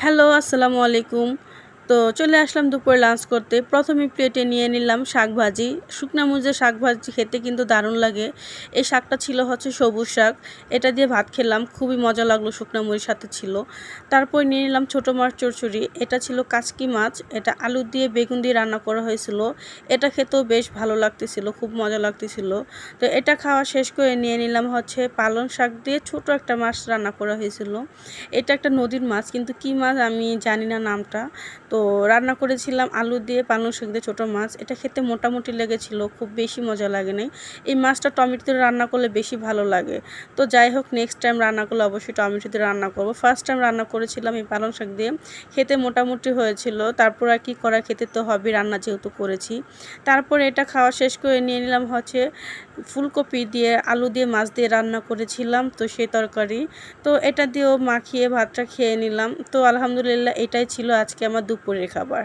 Hello, আসসালামু আলাইকুম। তো চলে আসলাম দুপুরে লাঞ্চ করতে। প্রথমে প্লেটে নিয়ে নিলাম শাকভাজি। শুকনা মরিচের শাকভাজি খেতে কিন্তু দারুণ লাগে। এই শাকটা ছিল হচ্ছে সবুজ শাক। এটা দিয়ে ভাত খেলাম। খুবই মজা লাগলো, শুকনা মরিচ সাথে ছিল। তারপর নিয়ে নিলাম ছোট মাছ চচ্চড়ি। এটা ছিল কাচকি মাছ। এটা আলু দিয়ে বেগুন দিয়ে রান্না করা হয়েছিল। এটা খেতেও বেশ ভালো লাগতেছিল, খুব মজা লাগতেছিল। তো এটা খাওয়া শেষ করে নিয়ে নিলাম হচ্ছে পালং শাক দিয়ে ছোট একটা মাছ রান্না করা হয়েছিল। এটা একটা নদীর মাছ, কিন্তু কি মাছ আমি জানি না নামটা। তো রান্না করেছিলাম আলু দিয়ে, পালং শাক দিয়ে ছোটো মাছ। এটা খেতে মোটামুটি লেগেছিল, খুব বেশি মজা লাগে নাই। এই মাছটা টমেটো দিয়ে রান্না করলে বেশি ভালো লাগে। তো যাই হোক, নেক্সট টাইম রান্না করলে অবশ্যই টমেটো দিয়ে রান্না করব। ফার্স্ট টাইম রান্না করেছিলাম এই পালং শাক দিয়ে, খেতে মোটামুটি হয়েছিল। তারপর আর কি করা, খেতে তো হবে, রান্না যেহেতু করেছি। তারপর এটা খাওয়া শেষ করে নিয়ে নিলাম হচ্ছে ফুলকপি দিয়ে আলু দিয়ে মাছ দিয়ে রান্না করেছিলাম, তো সেই তরকারি। তো এটা দিয়েও মাখিয়ে ভাতটা খেয়ে নিলাম। তো আলহামদুলিল্লাহ, এটাই ছিল আজকে আমার দুপুরের খাবার।